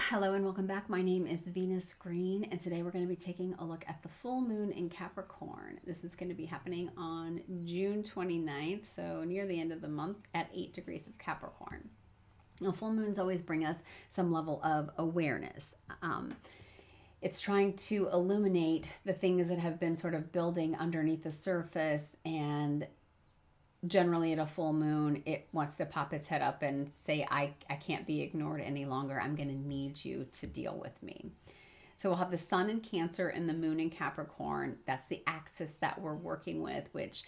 Hello and welcome back. My name is Venus Green, and today we're going to be taking a look at the full moon in Capricorn. This is going to be happening on June 29th, so near the end of the month at 8 degrees of Capricorn. Now, full moons always bring us some level of awareness. It's trying to illuminate the things that have been sort of building underneath the surface, and generally at a full moon, it wants to pop its head up and say, I can't be ignored any longer. I'm going to need you to deal with me. So we'll have the sun in Cancer and the moon in Capricorn. That's the axis that we're working with, which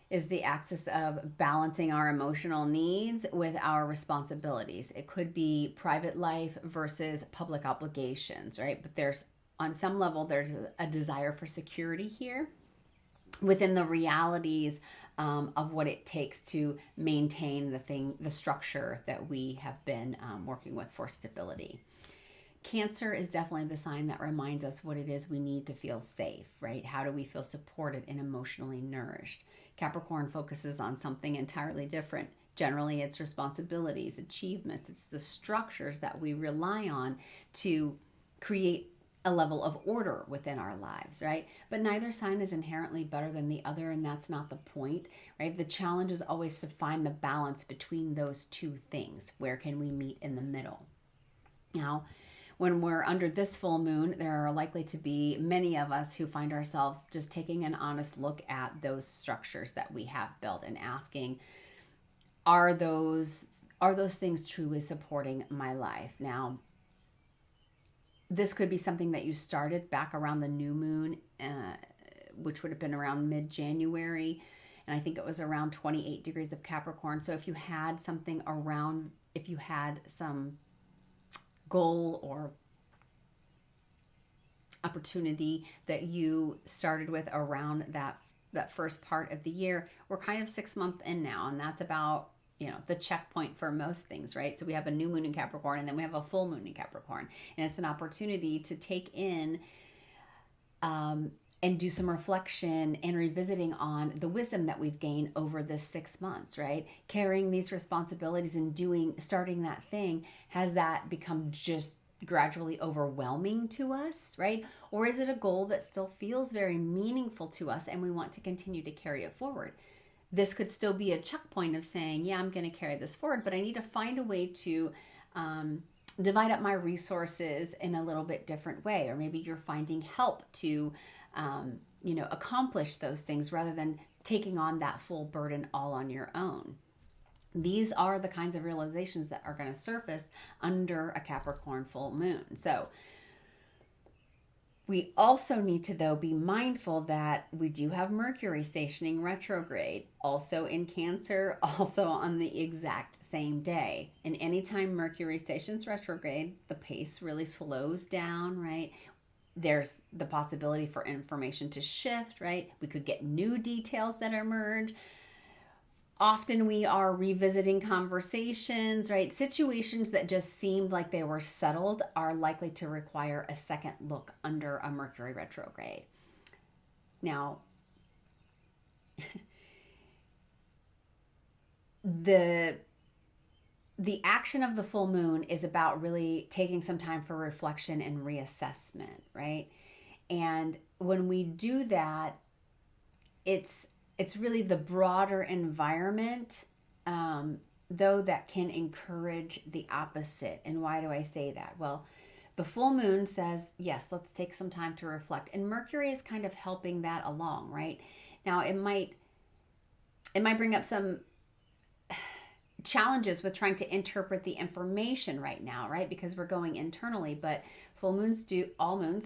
is the axis of balancing our emotional needs with our responsibilities. It could be private life versus public obligations, right? But there's, on some level, there's a desire for security here within the realities of what it takes to maintain the structure that we have been working with for stability. Cancer is definitely the sign that reminds us what it is we need to feel safe, right? How do we feel supported and emotionally nourished? Capricorn focuses on something entirely different. Generally, it's responsibilities, achievements, it's the structures that we rely on to create a level of order within our lives, right? But neither sign is inherently better than the other, and that's not the point, right? The challenge is always to find the balance between those two things. Where can we meet in the middle? Now, when we're under this full moon, there are likely to be many of us who find ourselves just taking an honest look at those structures that we have built and asking, are those things truly supporting my life? Now, this could be something that you started back around the new moon, which would have been around mid-January. And I think it was around 28 degrees of Capricorn. So if you had something around, if you had some goal or opportunity that you started with around that first part of the year, we're kind of 6 months in now. And that's about, the checkpoint for most things, right? So we have a new moon in Capricorn, and then we have a full moon in Capricorn. And it's an opportunity to take in and do some reflection and revisiting on the wisdom that we've gained over this 6 months, right? Carrying these responsibilities and starting that thing, has that become just gradually overwhelming to us, right? Or is it a goal that still feels very meaningful to us and we want to continue to carry it forward? This could still be a checkpoint of saying, yeah, I'm going to carry this forward, but I need to find a way to divide up my resources in a little bit different way. Or maybe you're finding help to, accomplish those things rather than taking on that full burden all on your own. These are the kinds of realizations that are going to surface under a Capricorn full moon. So we also need to, though, be mindful that we do have Mercury stationing retrograde, also in Cancer, also on the exact same day. And anytime Mercury stations retrograde, the pace really slows down, right? There's the possibility for information to shift, right? We could get new details that emerge. Often we are revisiting conversations, right? Situations that just seemed like they were settled are likely to require a second look under a Mercury retrograde. Now, the action of the full moon is about really taking some time for reflection and reassessment, right? And when we do that, it's really the broader environment, though, that can encourage the opposite. And why do I say that? Well, the full moon says, yes, let's take some time to reflect. And Mercury is kind of helping that along, right? Now, it might bring up some challenges with trying to interpret the information right now, right? Because we're going internally, but full moons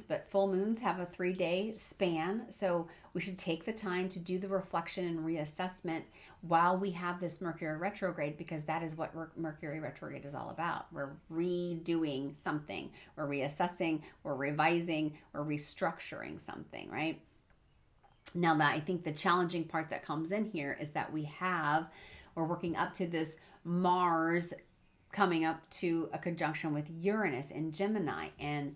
but full moons have a 3-day span. So we should take the time to do the reflection and reassessment while we have this Mercury retrograde, because that is what Mercury retrograde is all about. We're redoing something. We're reassessing, we're revising, we're restructuring something, right? Now, that I think the challenging part that comes in here is that we're working up to this Mars coming up to a conjunction with Uranus in Gemini, and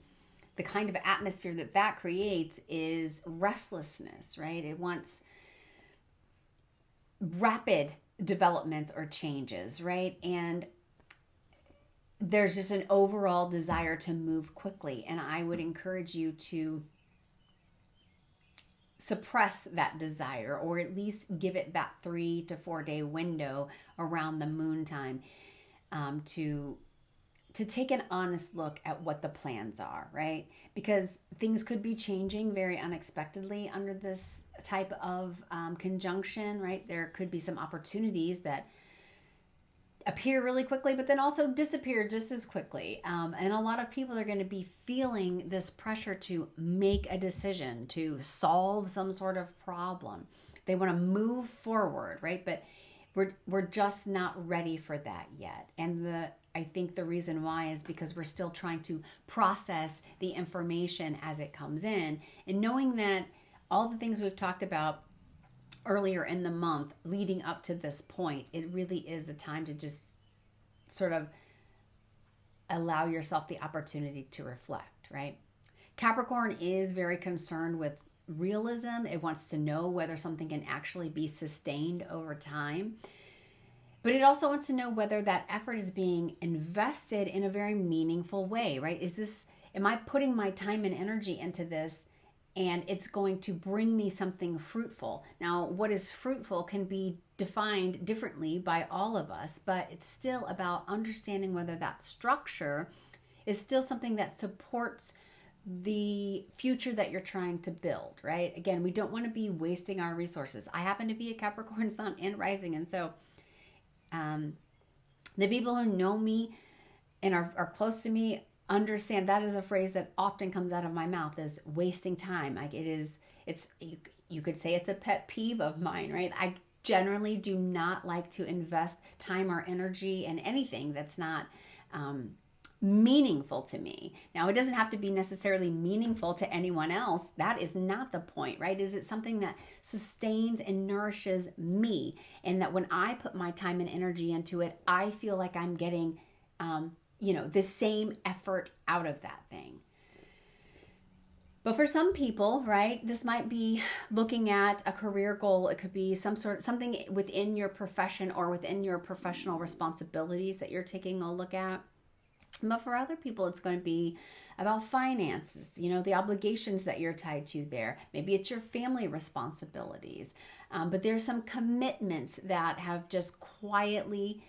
the kind of atmosphere that creates is restlessness, right? It wants rapid developments or changes, right? And there's just an overall desire to move quickly. And I would encourage you to suppress that desire, or at least give it that 3 to 4 day window around the moon time, to take an honest look at what the plans are, right? Because things could be changing very unexpectedly under this type of conjunction, right? There could be some opportunities that appear really quickly, but then also disappear just as quickly. And a lot of people are going to be feeling this pressure to make a decision, to solve some sort of problem. They want to move forward, right? But we're just not ready for that yet. And I think the reason why is because we're still trying to process the information as it comes in, and knowing that all the things we've talked about earlier in the month leading up to this point, it really is a time to just sort of allow yourself the opportunity to reflect, right? Capricorn is very concerned with realism. It wants to know whether something can actually be sustained over time. But it also wants to know whether that effort is being invested in a very meaningful way, right? Am I putting my time and energy into this and it's going to bring me something fruitful? Now, what is fruitful can be defined differently by all of us, but it's still about understanding whether that structure is still something that supports the future that you're trying to build, right? Again, we don't want to be wasting our resources. I happen to be a Capricorn Sun and Rising, and so the people who know me and are close to me understand that is a phrase that often comes out of my mouth, is wasting time. Like you could say it's a pet peeve of mine, right? I generally do not like to invest time or energy in anything that's not meaningful to me. Now, it doesn't have to be necessarily meaningful to anyone else. That is not the point, right? Is it something that sustains and nourishes me, and that when I put my time and energy into it, I feel like I'm getting, the same effort out of that thing. But for some people, right, this might be looking at a career goal. It could be something within your profession or within your professional responsibilities that you're taking a look at. But for other people, it's going to be about finances, the obligations that you're tied to there. Maybe it's your family responsibilities. But there's some commitments that have just quietly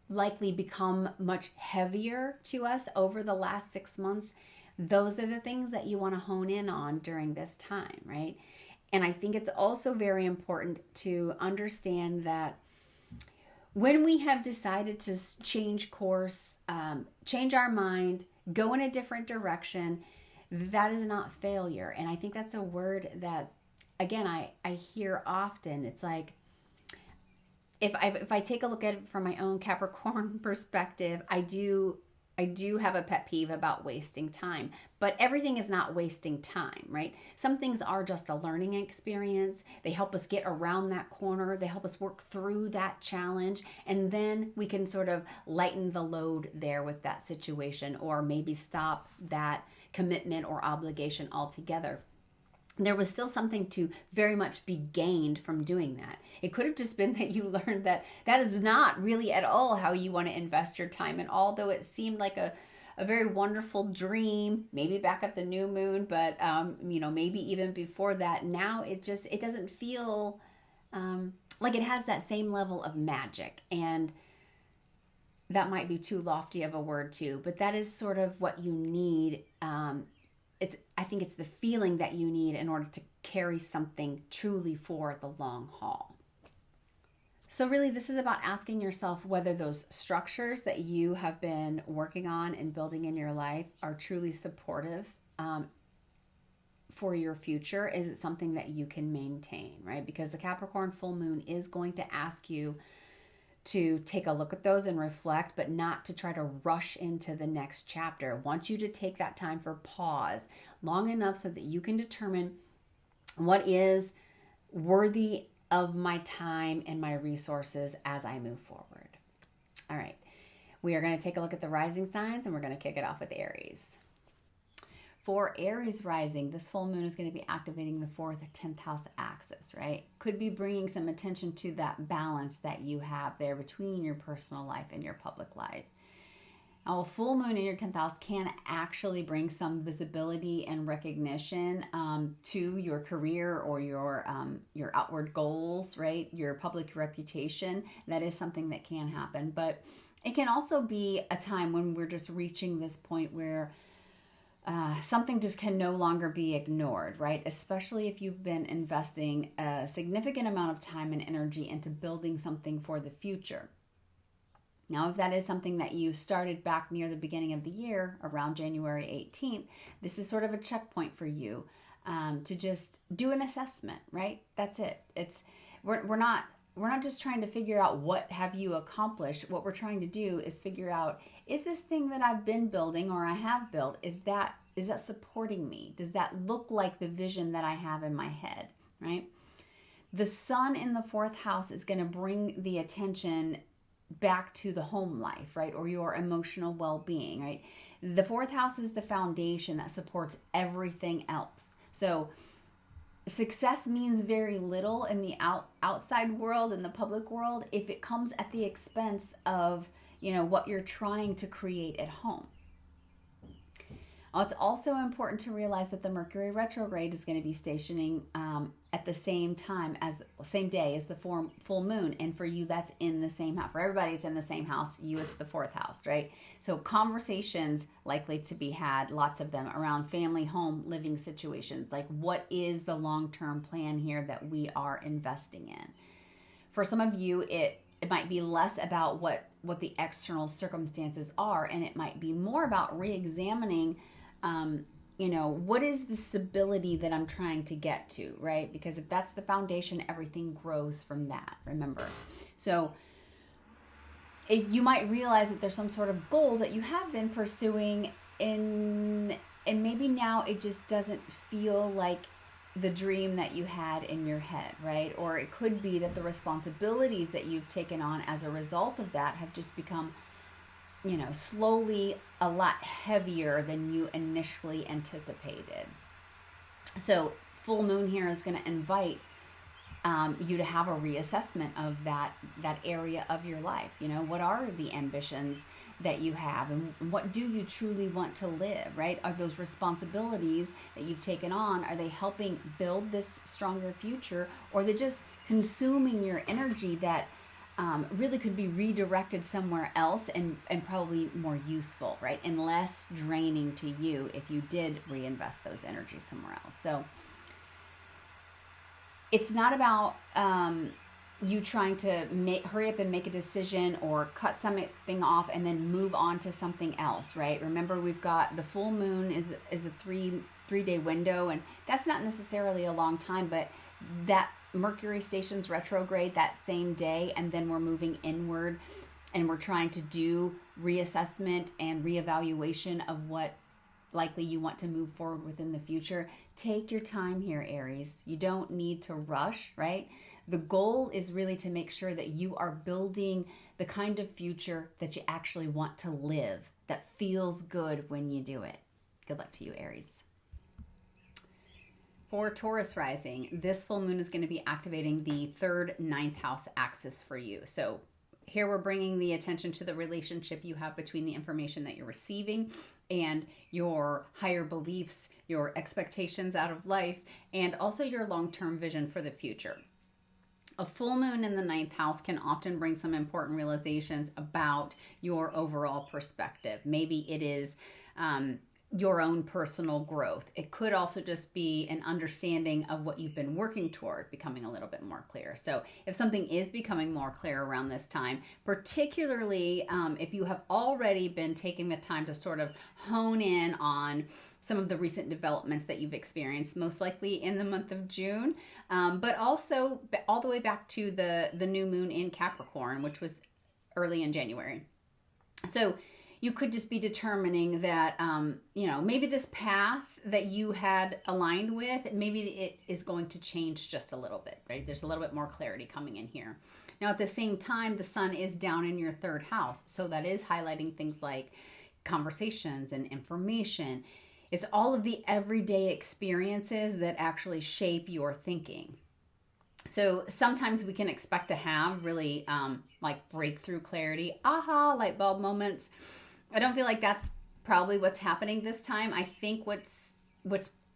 likely become much heavier to us over the last 6 months. Those are the things that you want to hone in on during this time, right? And I think it's also very important to understand that when we have decided to change course, change our mind, go in a different direction, that is not failure. And I think that's a word that, again, I hear often. It's like, if I take a look at it from my own Capricorn perspective, I do have a pet peeve about wasting time, but everything is not wasting time, right? Some things are just a learning experience. They help us get around that corner. They help us work through that challenge. And then we can sort of lighten the load there with that situation, or maybe stop that commitment or obligation altogether. There was still something to very much be gained from doing that. It could have just been that you learned that that is not really at all how you want to invest your time. And although it seemed like a very wonderful dream, maybe back at the new moon, but maybe even before that, now it doesn't feel like it has that same level of magic. And that might be too lofty of a word too, but that is sort of what you need. I think it's the feeling that you need in order to carry something truly for the long haul. So really, this is about asking yourself whether those structures that you have been working on and building in your life are truly supportive for your future. Is it something that you can maintain, right? Because the Capricorn full moon is going to ask you to take a look at those and reflect, but not to try to rush into the next chapter. I want you to take that time for pause long enough so that you can determine what is worthy of my time and my resources as I move forward. All right, we are going to take a look at the rising signs, and we're going to kick it off with Aries. For Aries Rising, this full moon is going to be activating the 4th 10th house axis, right? Could be bringing some attention to that balance that you have there between your personal life and your public life. Now, a full moon in your 10th house can actually bring some visibility and recognition to your career or your outward goals, right? Your public reputation. That is something that can happen. But it can also be a time when we're just reaching this point where something just can no longer be ignored, right? Especially if you've been investing a significant amount of time and energy into building something for the future. Now, if that is something that you started back near the beginning of the year, around January 18th, this is sort of a checkpoint for you to just do an assessment, right? That's it. We're not just trying to figure out what have you accomplished. What we're trying to do is figure out, is this thing that I've been building or I have built, is that supporting me? Does that look like the vision that I have in my head, right? The sun in the 4th house is going to bring the attention back to the home life, right? Or your emotional well-being, right? The 4th house is the foundation that supports everything else. So success means very little in the outside world, in the public world, if it comes at the expense of, what you're trying to create at home. It's also important to realize that the Mercury retrograde is going to be stationing at the same day as the full moon. And for you, that's in the same house. For everybody, it's in the same house. You, it's the 4th house, right? So conversations likely to be had, lots of them, around family, home, living situations. Like, what is the long-term plan here that we are investing in? For some of you, it might be less about what the external circumstances are, and it might be more about re-examining what is the stability that I'm trying to get to, right? Because if that's the foundation, everything grows from that, remember. So you might realize that there's some sort of goal that you have been pursuing and maybe now it just doesn't feel like the dream that you had in your head, right? Or it could be that the responsibilities that you've taken on as a result of that have just become slowly a lot heavier than you initially anticipated. So full moon here is going to invite you to have a reassessment of that area of your life. What are the ambitions that you have and what do you truly want to live, right? Are those responsibilities that you've taken on, are they helping build this stronger future, or are they just consuming your energy that really could be redirected somewhere else and probably more useful, right? And less draining to you if you did reinvest those energies somewhere else. So it's not about you trying to hurry up and make a decision or cut something off and then move on to something else, right? Remember, we've got the full moon is a three-day window, and that's not necessarily a long time, but that Mercury stations retrograde that same day, and then we're moving inward and we're trying to do reassessment and reevaluation of what likely you want to move forward within the future. Take your time here, Aries. You don't need to rush, right? The goal is really to make sure that you are building the kind of future that you actually want to live, that feels good when you do it. Good luck to you, Aries. For Taurus Rising, this full moon is going to be activating the 3rd, 9th house axis for you. So here we're bringing the attention to the relationship you have between the information that you're receiving and your higher beliefs, your expectations out of life, and also your long-term vision for the future. A full moon in the 9th house can often bring some important realizations about your overall perspective. Maybe it is your own personal growth. It could also just be an understanding of what you've been working toward becoming a little bit more clear. So if something is becoming more clear around this time, particularly if you have already been taking the time to sort of hone in on some of the recent developments that you've experienced, most likely in the month of June, but also all the way back to the new moon in Capricorn, which was early in January. So you could just be determining that, maybe this path that you had aligned with, maybe it is going to change just a little bit, right? There's a little bit more clarity coming in here. Now, at the same time, the sun is down in your 3rd house. So that is highlighting things like conversations and information. It's all of the everyday experiences that actually shape your thinking. So sometimes we can expect to have really like breakthrough clarity, aha, light bulb moments. I don't feel like that's probably what's happening this time. I think what's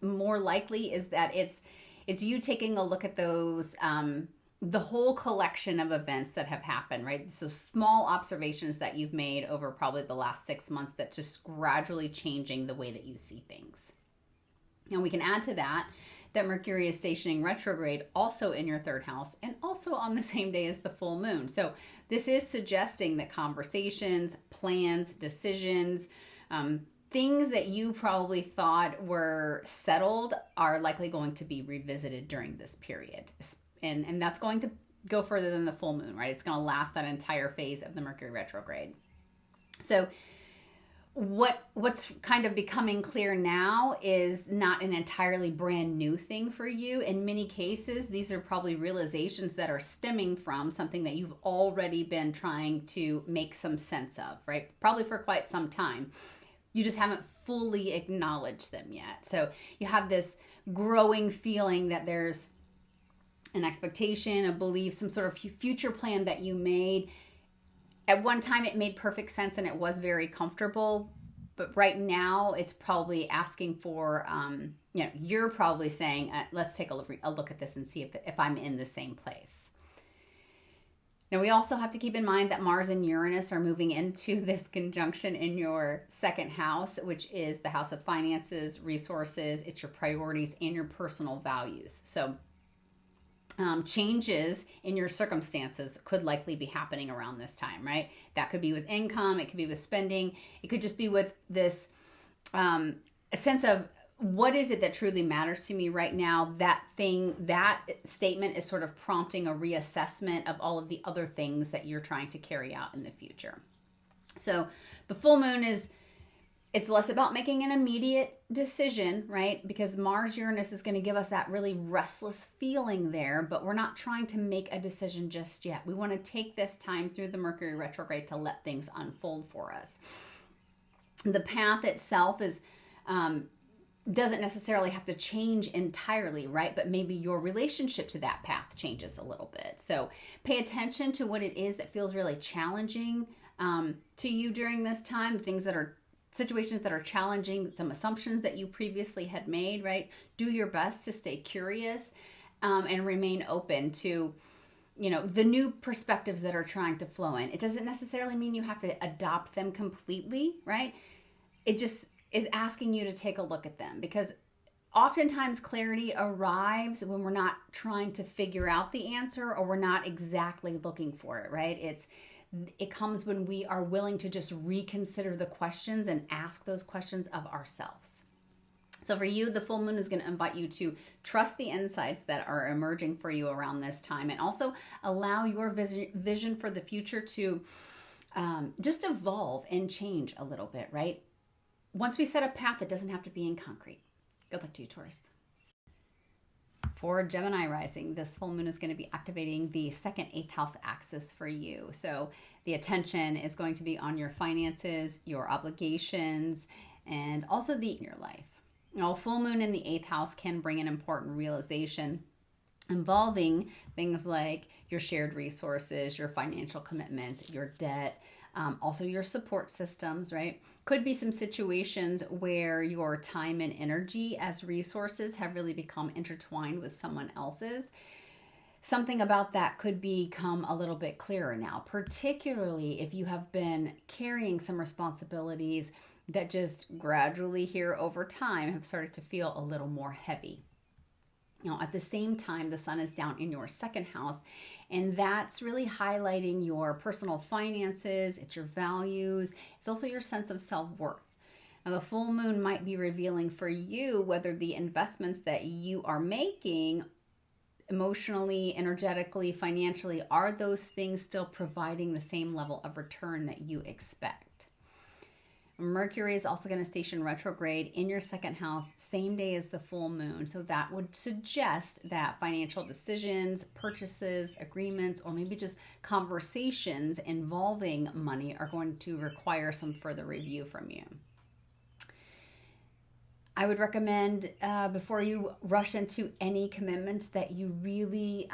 more likely is that it's you taking a look at those the whole collection of events that have happened, right? So small observations that you've made over probably the last 6 months that just gradually changing the way that you see things. And we can add to that Mercury is stationing retrograde also in your third house and also on the same day as the full moon. So this is suggesting that conversations, plans, decisions, things that you probably thought were settled are likely going to be revisited during this period. And that's going to go further than the full moon, right? It's going to last that entire phase of the Mercury retrograde. So what's kind of becoming clear now is not an entirely brand new thing for you. In many cases, these are probably realizations that are stemming from something that you've already been trying to make some sense of, right? Probably for quite some time. You just haven't fully acknowledged them yet. So you have this growing feeling that there's an expectation, a belief, some sort of future plan that you made. At one time, it made perfect sense and it was very comfortable. But right now, it's probably asking for, you're probably saying, let's take a look at this and see if I'm in the same place. Now, we also have to keep in mind that Mars and Uranus are moving into this conjunction in your second house, which is the house of finances, resources, it's your priorities, and your personal values. So changes in your circumstances could likely be happening around this time, right? That could be with income, it could be with spending, it could just be with this a sense of what is it that truly matters to me right now. That statement is sort of prompting a reassessment of all of the other things that you're trying to carry out in the future. So the full moon it's less about making an immediate decision, right? Because Mars Uranus is going to give us that really restless feeling there, but we're not trying to make a decision just yet. We want to take this time through the Mercury retrograde to let things unfold for us. The path itself doesn't necessarily have to change entirely, right? But maybe your relationship to that path changes a little bit. So pay attention to what it is that feels really challenging to you during this time, situations that are challenging, some assumptions that you previously had made, right? Do your best to stay curious and remain open to, the new perspectives that are trying to flow in. It doesn't necessarily mean you have to adopt them completely, right? It just is asking you to take a look at them, because oftentimes clarity arrives when we're not trying to figure out the answer or we're not exactly looking for it, right? It comes when we are willing to just reconsider the questions and ask those questions of ourselves. So for you, the full moon is going to invite you to trust the insights that are emerging for you around this time, and also allow your vision for the future to just evolve and change a little bit, right? Once we set a path, it doesn't have to be in concrete. Good luck to you, Taurus. For Gemini Rising, this full moon is going to be activating the second 8th house axis for you. So the attention is going to be on your finances, your obligations, and also in your life. Full moon in the 8th house can bring an important realization involving things like your shared resources, your financial commitments, your debt, also your support systems, right? Could be some situations where your time and energy as resources have really become intertwined with someone else's. Something about that could become a little bit clearer now, particularly if you have been carrying some responsibilities that just gradually here over time have started to feel a little more heavy. At the same time, the sun is down in your second house, and that's really highlighting your personal finances, it's your values, it's also your sense of self-worth. Now, the full moon might be revealing for you whether the investments that you are making emotionally, energetically, financially, are those things still providing the same level of return that you expect? Mercury is also going to station retrograde in your second house, same day as the full moon. So that would suggest that financial decisions, purchases, agreements, or maybe just conversations involving money are going to require some further review from you. I would recommend before you rush into any commitments that you really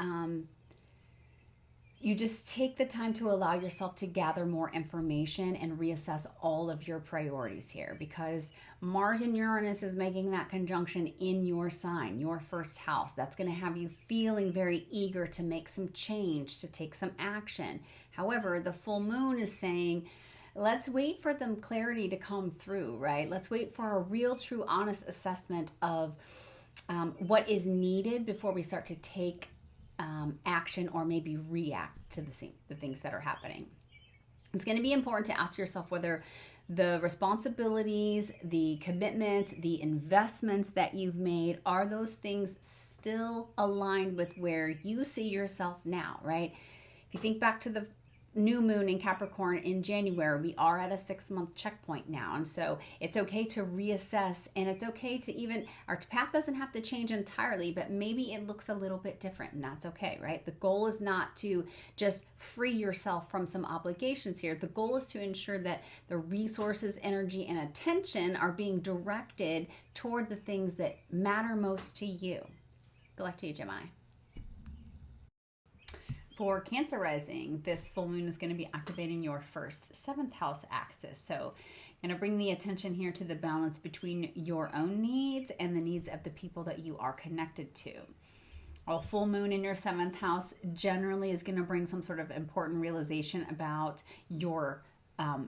you just take the time to allow yourself to gather more information and reassess all of your priorities here, because Mars and Uranus is making that conjunction in your sign, your first house. That's going to have you feeling very eager to make some change, to take some action. However, the full moon is saying, let's wait for the clarity to come through, right? Let's wait for a real, true, honest assessment of what is needed before we start to take action or maybe react to the things that are happening. It's going to be important to ask yourself whether the responsibilities, the commitments, the investments that you've made, are those things still aligned with where you see yourself now, right? If you think back to the new moon in Capricorn in January, we are at a 6-month checkpoint now. And so it's okay to reassess, and it's okay to even, our path doesn't have to change entirely, but maybe it looks a little bit different, and that's okay, right? The goal is not to just free yourself from some obligations here. The goal is to ensure that the resources, energy, and attention are being directed toward the things that matter most to you. Good luck to you, Gemini. For Cancer Rising, this full moon is going to be activating your first 7th house axis. So I'm going to bring the attention here to the balance between your own needs and the needs of the people that you are connected to. A full moon in your 7th house generally is going to bring some sort of important realization about your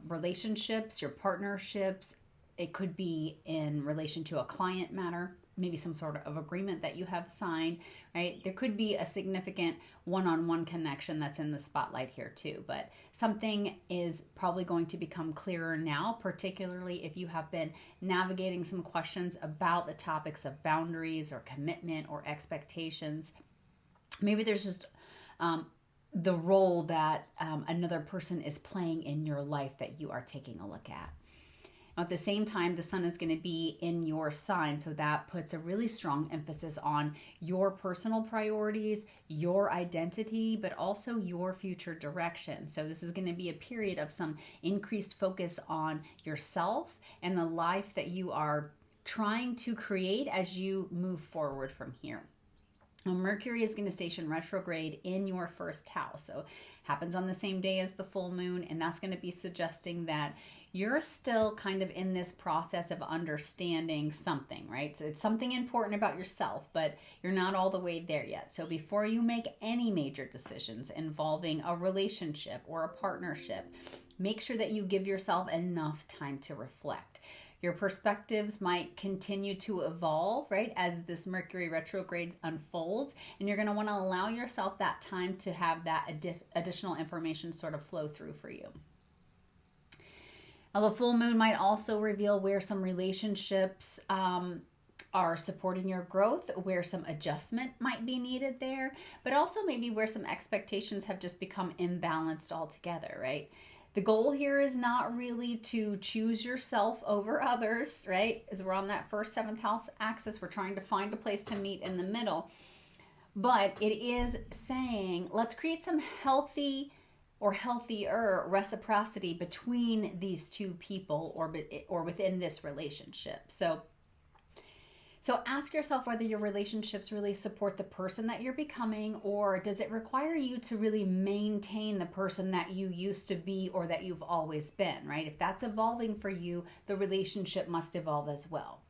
relationships, your partnerships. It could be in relation to a client matter, maybe some sort of agreement that you have signed, right? There could be a significant one-on-one connection that's in the spotlight here too, but something is probably going to become clearer now, particularly if you have been navigating some questions about the topics of boundaries or commitment or expectations. Maybe there's just the role that another person is playing in your life that you are taking a look at. At the same time, the sun is going to be in your sign, so that puts a really strong emphasis on your personal priorities, your identity, but also your future direction. So this is going to be a period of some increased focus on yourself and the life that you are trying to create as you move forward from here. Now, Mercury is going to station retrograde in your first house. So it happens on the same day as the full moon, and that's going to be suggesting that you're still kind of in this process of understanding something, right? So it's something important about yourself, but you're not all the way there yet. So before you make any major decisions involving a relationship or a partnership, make sure that you give yourself enough time to reflect. Your perspectives might continue to evolve, right, as this Mercury retrograde unfolds, and you're going to want to allow yourself that time to have that additional information sort of flow through for you. Now, the full moon might also reveal where some relationships are supporting your growth, where some adjustment might be needed there, but also maybe where some expectations have just become imbalanced altogether, right? The goal here is not really to choose yourself over others, right? As we're on that first 7th house axis, we're trying to find a place to meet in the middle. But it is saying, let's create some healthy or healthier reciprocity between these two people or within this relationship. So ask yourself whether your relationships really support the person that you're becoming, or does it require you to really maintain the person that you used to be or that you've always been, right? If that's evolving for you, the relationship must evolve as well.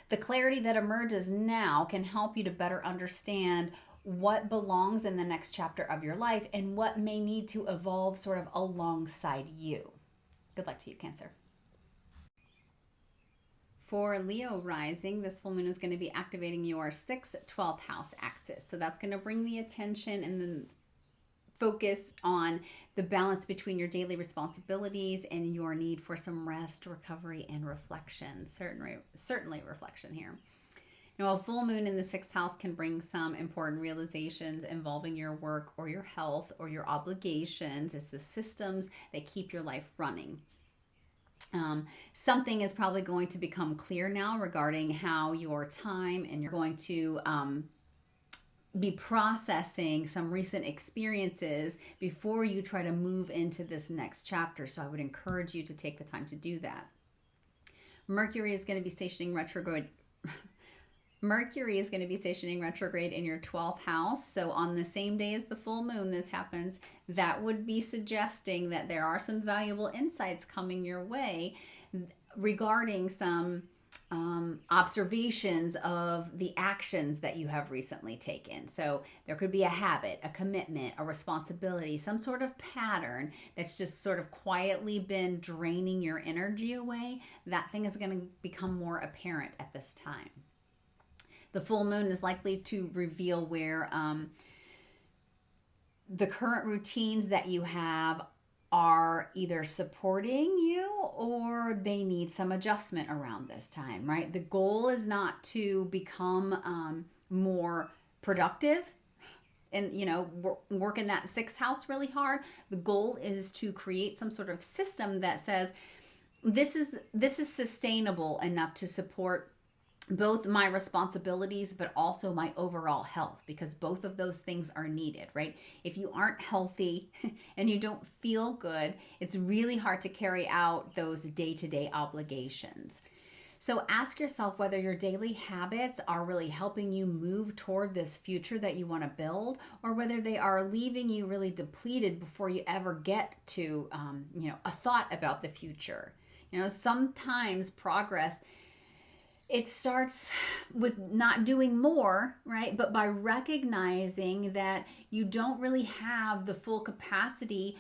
The clarity that emerges now can help you to better understand what belongs in the next chapter of your life and what may need to evolve sort of alongside you. Good luck to you, Cancer. For Leo Rising, this full moon is going to be activating your 6th, 12th house axis. So that's going to bring the attention and the focus on the balance between your daily responsibilities and your need for some rest, recovery, and reflection. Certainly reflection here. Now, a full moon in the 6th house can bring some important realizations involving your work or your health or your obligations. It's the systems that keep your life running. Something is probably going to become clear now regarding how your time, and you're going to be processing some recent experiences before you try to move into this next chapter. So I would encourage you to take the time to do that. Mercury is going to be stationing retrograde Mercury is going to be stationing retrograde in your 12th house. So on the same day as the full moon, this happens. That would be suggesting that there are some valuable insights coming your way regarding some observations of the actions that you have recently taken. So there could be a habit, a commitment, a responsibility, some sort of pattern that's just sort of quietly been draining your energy away. That thing is going to become more apparent at this time. The full moon is likely to reveal where the current routines that you have are either supporting you or they need some adjustment around this time, right? The goal is not to become more productive and, you know, work in that 6th house really hard. The goal is to create some sort of system that says this is sustainable enough to support both my responsibilities, but also my overall health, because both of those things are needed, right? If you aren't healthy and you don't feel good, it's really hard to carry out those day-to-day obligations. So ask yourself whether your daily habits are really helping you move toward this future that you want to build, or whether they are leaving you really depleted before you ever get to, a thought about the future. You know, sometimes progress, it starts with not doing more, right? But by recognizing that you don't really have the full capacity,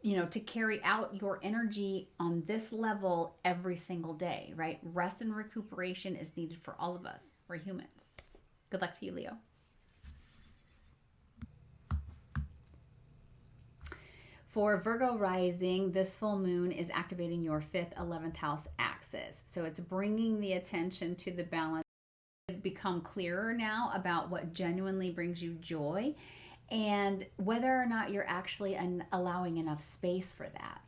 to carry out your energy on this level every single day, right? Rest and recuperation is needed for all of us. We're humans. Good luck to you, Leo. For Virgo Rising, this full moon is activating your 5th, 11th house axis. So it's bringing the attention to the balance. Become clearer now about what genuinely brings you joy and whether or not you're actually allowing enough space for that.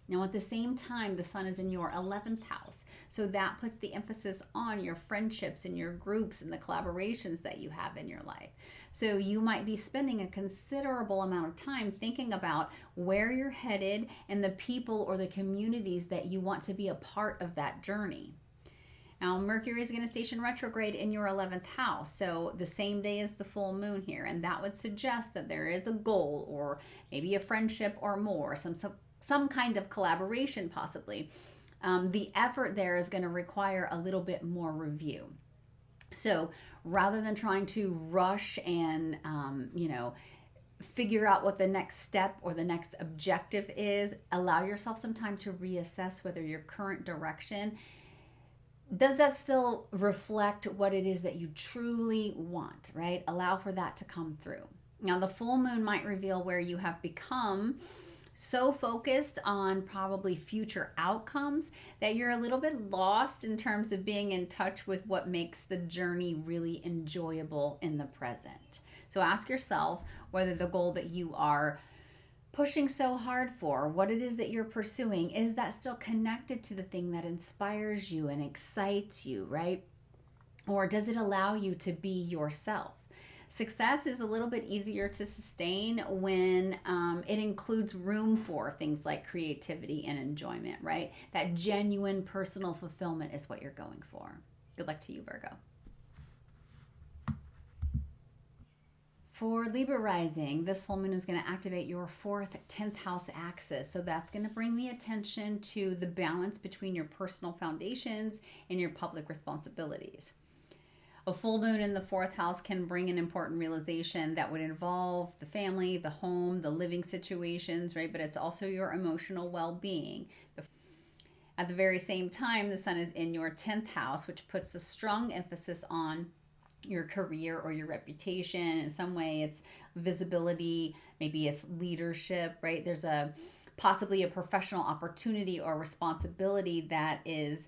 Now, at the same time, the sun is in your 11th house. So that puts the emphasis on your friendships and your groups and the collaborations that you have in your life. So you might be spending a considerable amount of time thinking about where you're headed and the people or the communities that you want to be a part of that journey. Now, Mercury is going to station retrograde in your 11th house, so the same day as the full moon here, and that would suggest that there is a goal or maybe a friendship or more, some kind of collaboration possibly. The effort there is going to require a little bit more review. So rather than trying to rush and, figure out what the next step or the next objective is, allow yourself some time to reassess whether your current direction, does that still reflect what it is that you truly want, right? Allow for that to come through. Now, the full moon might reveal where you have become so focused on probably future outcomes that you're a little bit lost in terms of being in touch with what makes the journey really enjoyable in the present. So ask yourself whether the goal that you are pushing so hard for, what it is that you're pursuing, is that still connected to the thing that inspires you and excites you, right? Or does it allow you to be yourself? Success is a little bit easier to sustain when it includes room for things like creativity and enjoyment, right? That genuine personal fulfillment is what you're going for. Good luck to you, Virgo. For Libra Rising, this full moon is going to activate your 4th, 10th house axis. So that's going to bring the attention to the balance between your personal foundations and your public responsibilities. A full moon in the 4th house can bring an important realization that would involve the family, the home, the living situations, right? But it's also your emotional well-being. At the very same time, the sun is in your 10th house, which puts a strong emphasis on your career or your reputation. In some way, it's visibility, maybe it's leadership, right? There's possibly a professional opportunity or responsibility that is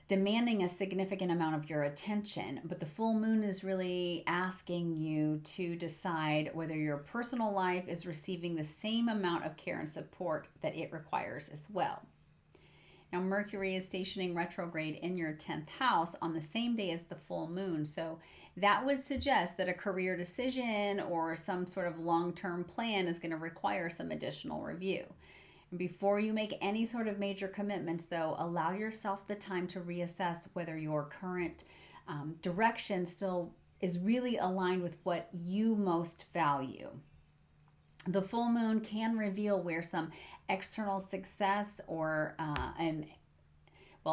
demanding a significant amount of your attention. But the full moon is really asking you to decide whether your personal life is receiving the same amount of care and support that it requires as well. Now, Mercury is stationing retrograde in your 10th house on the same day as the full moon. So that would suggest that a career decision or some sort of long-term plan is going to require some additional review. Before you make any sort of major commitments, though, allow yourself the time to reassess whether your current direction still is really aligned with what you most value. The full moon can reveal where some external success or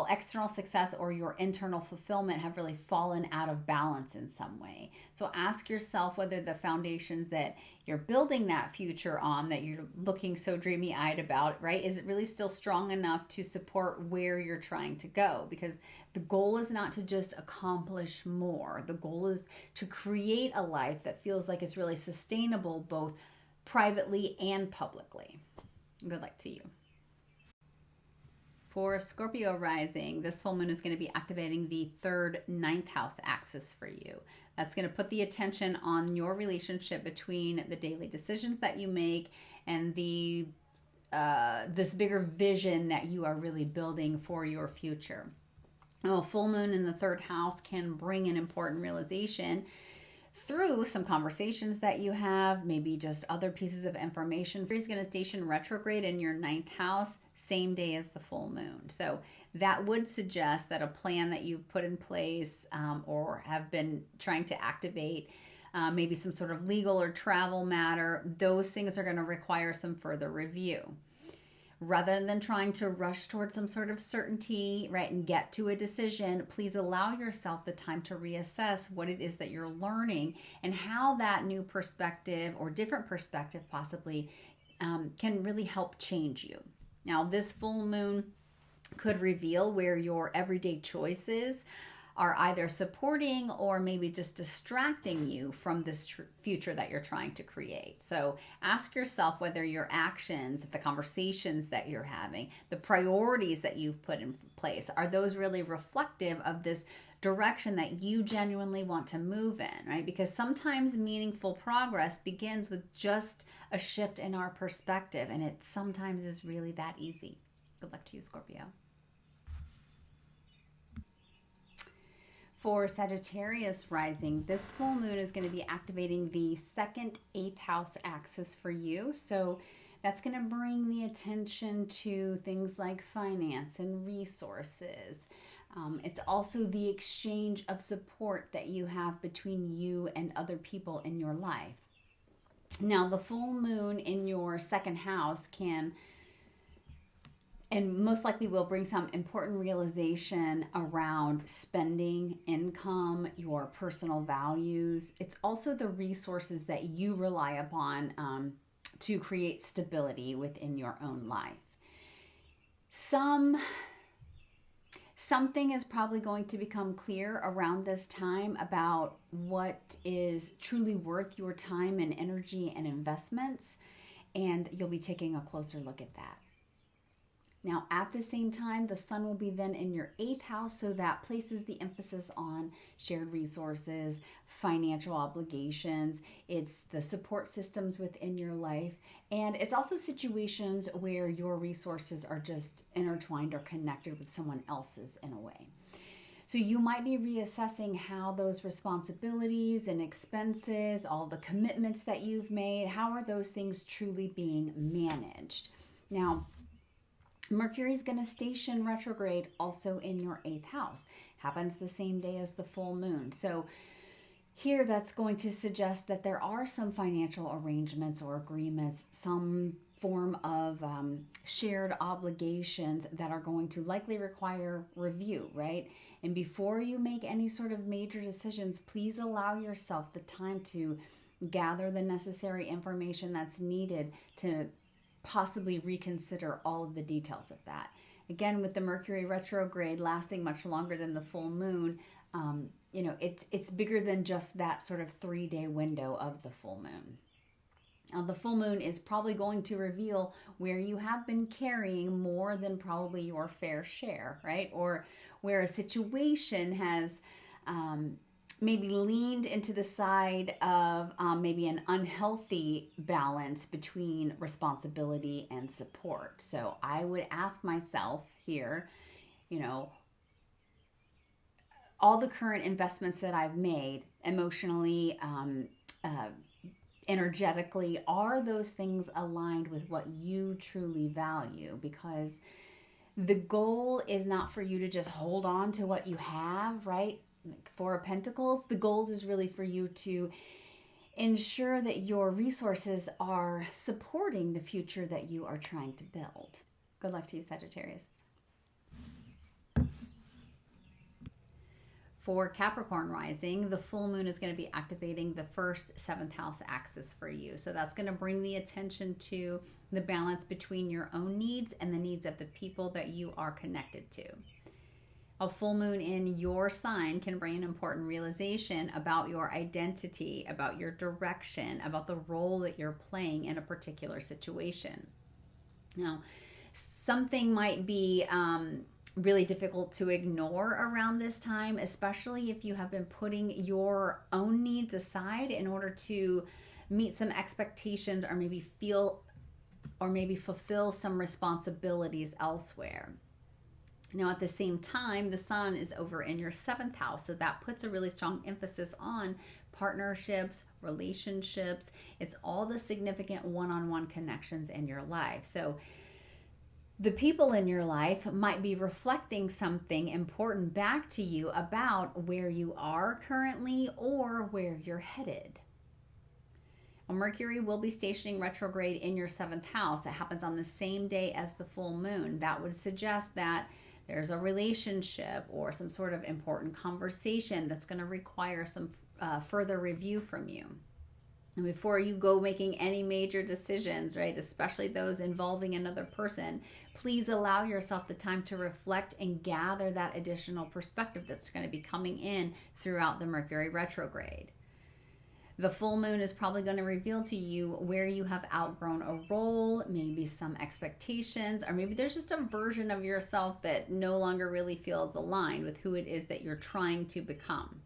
external success or your internal fulfillment have really fallen out of balance in some way. So ask yourself whether the foundations that you're building that future on, that you're looking so dreamy-eyed about, right, is it really still strong enough to support where you're trying to go? Because the goal is not to just accomplish more. The goal is to create a life that feels like it's really sustainable, both privately and publicly. Good luck to you. For Scorpio Rising, this full moon is going to be activating the 3rd, 9th house axis for you. That's going to put the attention on your relationship between the daily decisions that you make and this bigger vision that you are really building for your future. Well, full moon in the 3rd house can bring an important realization through some conversations that you have, maybe just other pieces of information. He's going to station retrograde in your 9th house, same day as the full moon. So that would suggest that a plan that you've put in place or have been trying to activate, maybe some sort of legal or travel matter, those things are going to require some further review. Rather than trying to rush towards some sort of certainty, right, and get to a decision, please allow yourself the time to reassess what it is that you're learning and how that new perspective or different perspective possibly can really help change you. Now, this full moon could reveal where your everyday choices are either supporting or maybe just distracting you from this future that you're trying to create. So ask yourself whether your actions, the conversations that you're having, the priorities that you've put in place, are those really reflective of this direction that you genuinely want to move in, right? Because sometimes meaningful progress begins with just a shift in our perspective, and it sometimes is really that easy. Good luck to you, Scorpio. For Sagittarius Rising, this full moon is going to be activating the 2nd, 8th house axis for you. So that's going to bring the attention to things like finance and resources. It's also the exchange of support that you have between you and other people in your life. Now, the full moon in your 2nd house can and most likely will bring some important realization around spending, income, your personal values. It's also the resources that you rely upon to create stability within your own life. Something is probably going to become clear around this time about what is truly worth your time and energy and investments, and you'll be taking a closer look at that. Now, at the same time, the sun will be then in your 8th house, so that places the emphasis on shared resources, financial obligations. It's the support systems within your life, and it's also situations where your resources are just intertwined or connected with someone else's in a way. So you might be reassessing how those responsibilities and expenses, all the commitments that you've made, how are those things truly being managed? Now, Mercury is going to station retrograde also in your 8th house. Happens the same day as the full moon. So here that's going to suggest that there are some financial arrangements or agreements, some form of shared obligations that are going to likely require review, right? And before you make any sort of major decisions, please allow yourself the time to gather the necessary information that's needed to possibly reconsider all of the details of that. Again, with the Mercury retrograde lasting much longer than the full moon, it's bigger than just that sort of 3-day window of the full moon. Now, the full moon is probably going to reveal where you have been carrying more than probably your fair share, right? Or where a situation has maybe leaned into the side of maybe an unhealthy balance between responsibility and support. So I would ask myself here, all the current investments that I've made emotionally, energetically, are those things aligned with what you truly value? Because the goal is not for you to just hold on to what you have, right? Four of Pentacles, the goal is really for you to ensure that your resources are supporting the future that you are trying to build. Good luck to you, Sagittarius. For Capricorn Rising, the full moon is going to be activating the first 7th house axis for you. So that's going to bring the attention to the balance between your own needs and the needs of the people that you are connected to. A full moon in your sign can bring an important realization about your identity, about your direction, about the role that you're playing in a particular situation. Now, something might be really difficult to ignore around this time, especially if you have been putting your own needs aside in order to meet some expectations or maybe fulfill some responsibilities elsewhere. Now, at the same time, the sun is over in your 7th house, so that puts a really strong emphasis on partnerships, relationships. It's all the significant one-on-one connections in your life. So the people in your life might be reflecting something important back to you about where you are currently or where you're headed. Well, Mercury will be stationing retrograde in your 7th house. It happens on the same day as the full moon. That would suggest that there's a relationship or some sort of important conversation that's going to require some further review from you. And before you go making any major decisions, right, especially those involving another person, please allow yourself the time to reflect and gather that additional perspective that's going to be coming in throughout the Mercury retrograde. The full moon is probably going to reveal to you where you have outgrown a role, maybe some expectations, or maybe there's just a version of yourself that no longer really feels aligned with who it is that you're trying to become.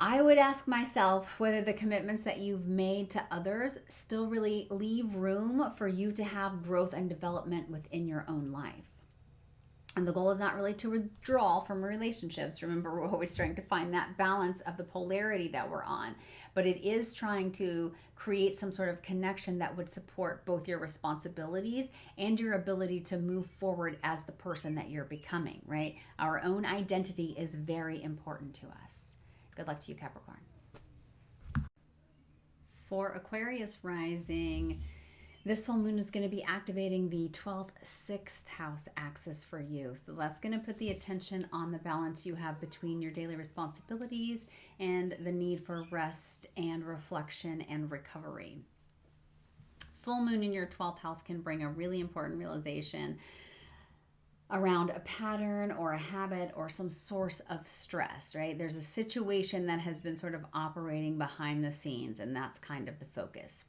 I would ask myself whether the commitments that you've made to others still really leave room for you to have growth and development within your own life. And the goal is not really to withdraw from relationships. Remember, we're always trying to find that balance of the polarity that we're on. But it is trying to create some sort of connection that would support both your responsibilities and your ability to move forward as the person that you're becoming, right? Our own identity is very important to us. Good luck to you, Capricorn. For Aquarius Rising, this full moon is going to be activating the 12th, 6th house axis for you. So that's going to put the attention on the balance you have between your daily responsibilities and the need for rest and reflection and recovery. Full moon in your 12th house can bring a really important realization around a pattern or a habit or some source of stress, right? There's a situation that has been sort of operating behind the scenes, and that's kind of the focus.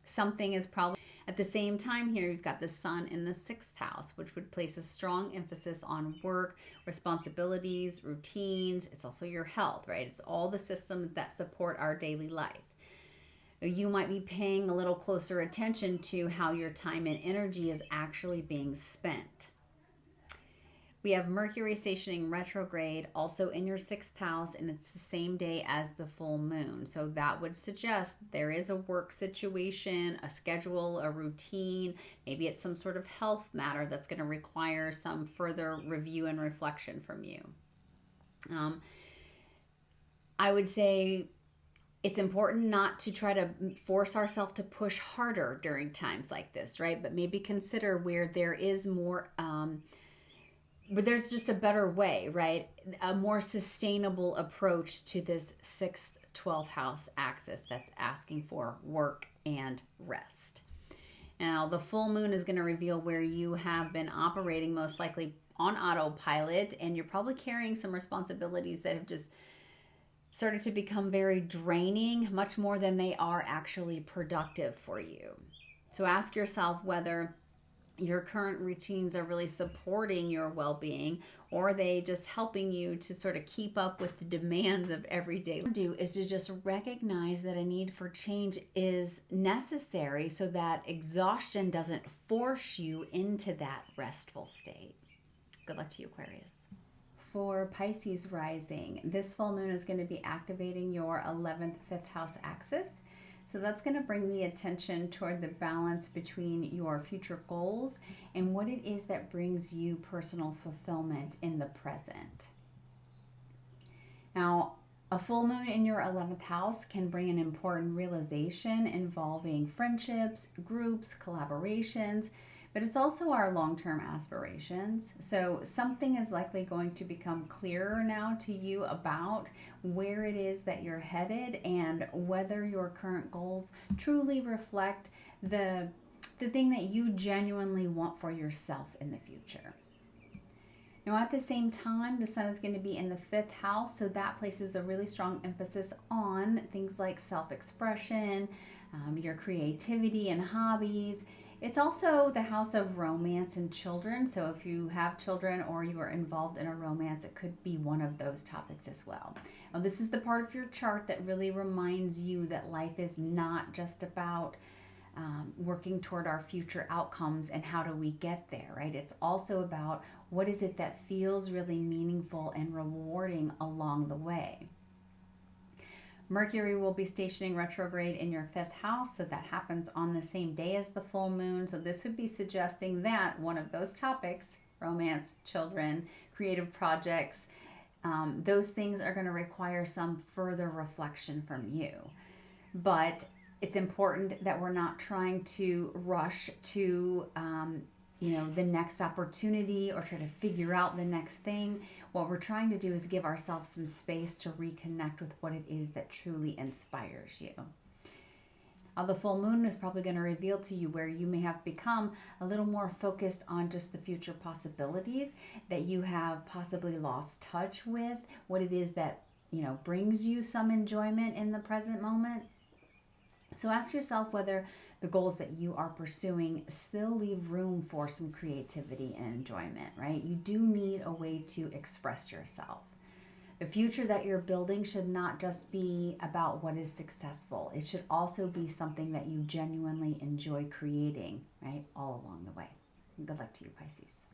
Something is probably at the same time here, you've got the sun in the 6th house, which would place a strong emphasis on work, responsibilities, routines. It's also your health, right? It's all the systems that support our daily life. You might be paying a little closer attention to how your time and energy is actually being spent. We have Mercury stationing retrograde also in your 6th house, and it's the same day as the full moon. So that would suggest there is a work situation, a schedule, a routine. Maybe it's some sort of health matter that's going to require some further review and reflection from you. I would say it's important not to try to force ourselves to push harder during times like this, right? But maybe consider where there is more... but there's just a better way, right? A more sustainable approach to this 6th, 12th house axis that's asking for work and rest. Now, the full moon is going to reveal where you have been operating most likely on autopilot, and you're probably carrying some responsibilities that have just started to become very draining, much more than they are actually productive for you. So ask yourself whether your current routines are really supporting your well-being, or are they just helping you to sort of keep up with the demands of everyday life? Do is to just recognize that a need for change is necessary so that exhaustion doesn't force you into that restful state. Good luck to you, Aquarius. For Pisces Rising, this full moon is going to be activating your 11th, 5th house axis. So that's going to bring the attention toward the balance between your future goals and what it is that brings you personal fulfillment in the present. Now, a full moon in your 11th house can bring an important realization involving friendships, groups, collaborations, but it's also our long term aspirations. So, something is likely going to become clearer now to you about where it is that you're headed and whether your current goals truly reflect the thing that you genuinely want for yourself in the future. Now, at the same time, the sun is going to be in the 5th house, so that places a really strong emphasis on things like self expression, your creativity and hobbies. It's also the house of romance and children, so if you have children or you are involved in a romance, it could be one of those topics as well. Now, this is the part of your chart that really reminds you that life is not just about working toward our future outcomes and how do we get there, right? It's also about what is it that feels really meaningful and rewarding along the way. Mercury will be stationing retrograde in your 5th house, so that happens on the same day as the full moon. So this would be suggesting that one of those topics, romance, children, creative projects, those things are going to require some further reflection from you. But it's important that we're not trying to rush to the next opportunity or try to figure out the next thing. What we're trying to do is give ourselves some space to reconnect with what it is that truly inspires you. The full moon is probably going to reveal to you where you may have become a little more focused on just the future possibilities, that you have possibly lost touch with what it is that brings you some enjoyment in the present moment. So ask yourself whether the goals that you are pursuing still leave room for some creativity and enjoyment, right? You do need a way to express yourself. The future that you're building should not just be about what is successful. It should also be something that you genuinely enjoy creating, right? All along the way. Good luck to you, Pisces.